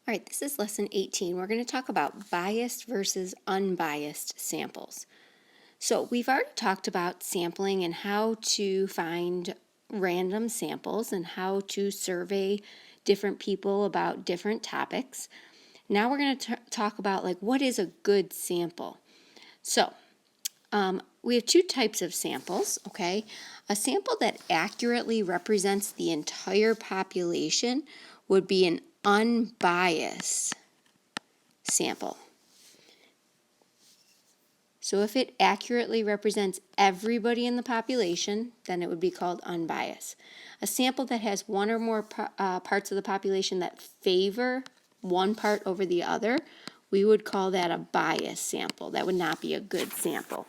All right, this is lesson 18. We're going to talk about biased versus unbiased samples. So we've already talked about sampling and how to find random samples and how to survey different people about different topics. Now we're going to talk about what is a good sample. So we have two types of samples, okay? A sample that accurately represents the entire population would be an unbiased sample. So if it accurately represents everybody in the population, then it would be called unbiased. A sample that has one or more parts of the population that favor one part over the other, we would call that a biased sample. That would not be a good sample.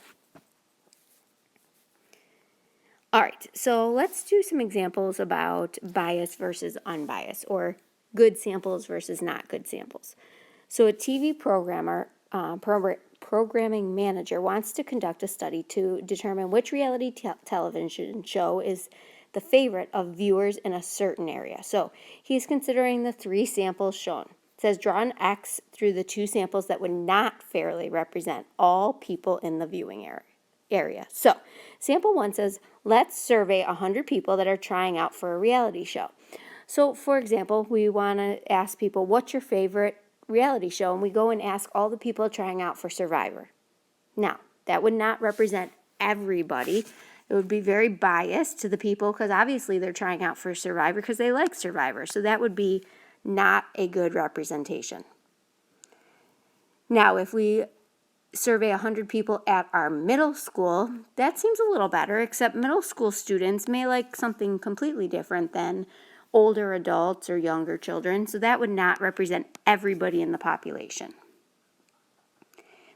All right, so let's do some examples about bias versus unbiased, or good samples versus not good samples. So a TV programming manager wants to conduct a study to determine which reality television show is the favorite of viewers in a certain area. So he's considering the three samples shown. It says draw an X through the two samples that would not fairly represent all people in the viewing area. So sample 1 says, let's survey 100 people that are trying out for a reality show. So for example, we want to ask people, what's your favorite reality show? And we go and ask all the people trying out for Survivor. Now, that would not represent everybody. It would be very biased to the people because obviously they're trying out for Survivor because they like Survivor. So that would be not a good representation. Now, if we survey 100 people at our middle school, that seems a little better, except middle school students may like something completely different than older adults or younger children, so that would not represent everybody in the population.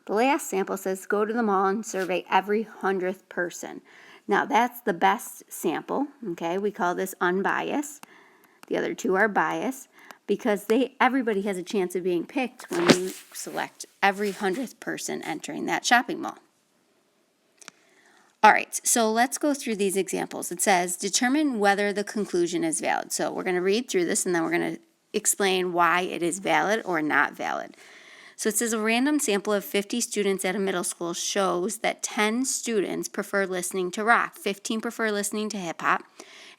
The last sample says go to the mall and survey every 100th person. Now that's the best sample, okay? We call this unbiased. The other two are biased because everybody has a chance of being picked when you select every 100th person entering that shopping mall. All right, so let's go through these examples. It says, determine whether the conclusion is valid. So we're going to read through this and then we're going to explain why it is valid or not valid. So it says a random sample of 50 students at a middle school shows that 10 students prefer listening to rock, 15 prefer listening to hip hop,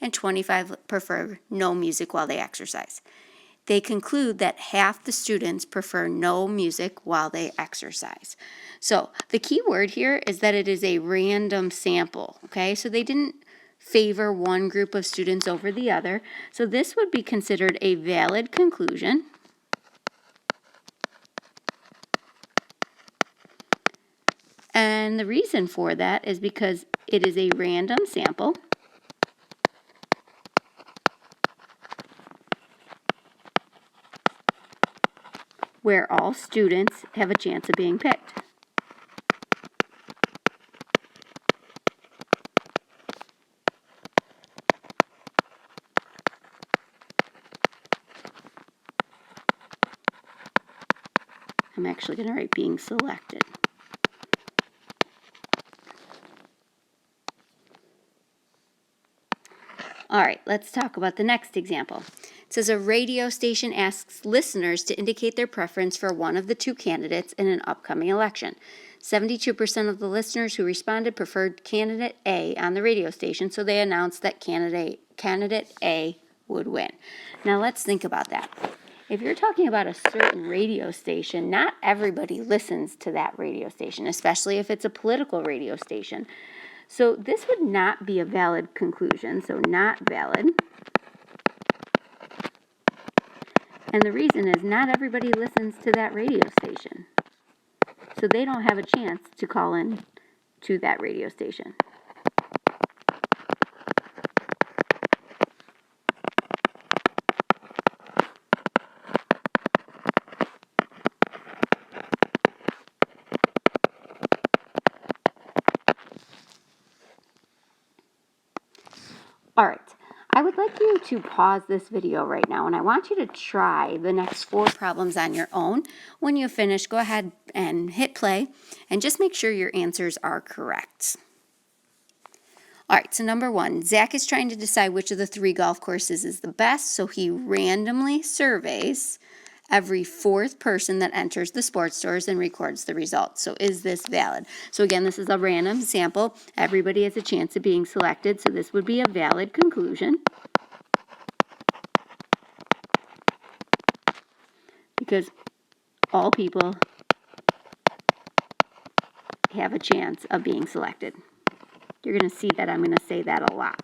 and 25 prefer no music while they exercise. They conclude that half the students prefer no music while they exercise. So the key word here is that it is a random sample, okay? So they didn't favor one group of students over the other. So this would be considered a valid conclusion. And the reason for that is because it is a random sample. Where all students have a chance of being picked. I'm actually going to write being selected. All right, let's talk about the next example. It says a radio station asks listeners to indicate their preference for one of the two candidates in an upcoming election. 72% of the listeners who responded preferred candidate A on the radio station, so they announced that candidate A would win. Now let's think about that. If you're talking about a certain radio station, not everybody listens to that radio station, especially if it's a political radio station. So this would not be a valid conclusion, so not valid. And the reason is not everybody listens to that radio station. So they don't have a chance to call in to that radio station. All right, I would like you to pause this video right now, and I want you to try the next 4 problems on your own. When you finish, go ahead and hit play, and just make sure your answers are correct. All right, so number 1, Zach is trying to decide which of the 3 golf courses is the best, so he randomly surveys every fourth person that enters the sports stores and records the results. So is this valid? So again, this is a random sample. Everybody has a chance of being selected, so this would be a valid conclusion. Because all people have a chance of being selected. You're going to see that I'm going to say that a lot.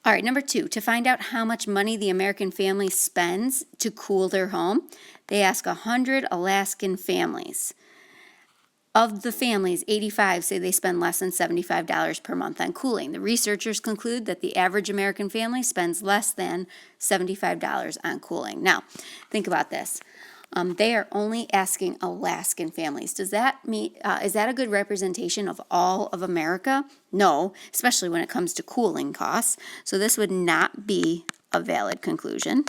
All right, number 2, to find out how much money the American family spends to cool their home, they ask 100 Alaskan families. Of the families, 85 say they spend less than $75 per month on cooling. The researchers conclude that the average American family spends less than $75 on cooling. Now, think about this. They are only asking Alaskan families. Does that mean, is that a good representation of all of America? No, especially when it comes to cooling costs. So this would not be a valid conclusion.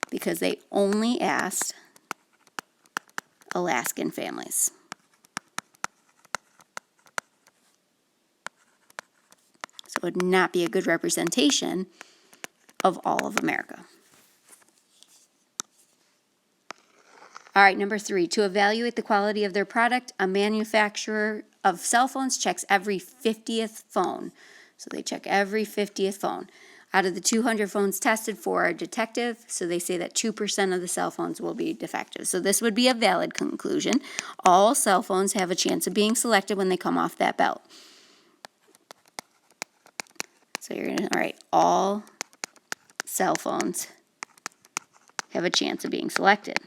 Because they only asked Alaskan families. So it would not be a good representation of all of America. All right, number 3, to evaluate the quality of their product, a manufacturer of cell phones checks every 50th phone. So they check every 50th phone. Out of the 200 phones tested for are defective, so they say that 2% of the cell phones will be defective. So this would be a valid conclusion. All cell phones have a chance of being selected when they come off that belt. So you're going to, all right, all cell phones have a chance of being selected.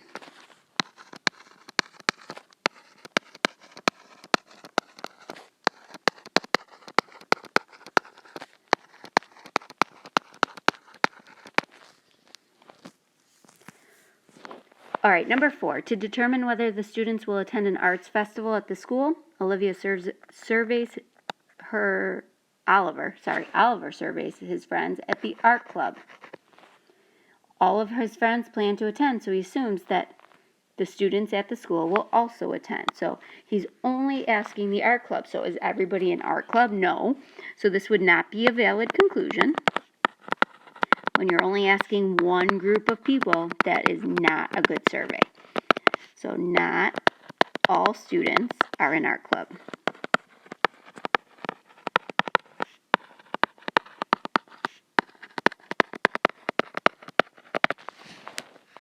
All right, number 4, to determine whether the students will attend an arts festival at the school, Oliver surveys his friends at the art club. All of his friends plan to attend, so he assumes that the students at the school will also attend. So he's only asking the art club. So is everybody in art club? No. So this would not be a valid conclusion. When you're only asking one group of people, that is not a good survey. So not all students are in art club.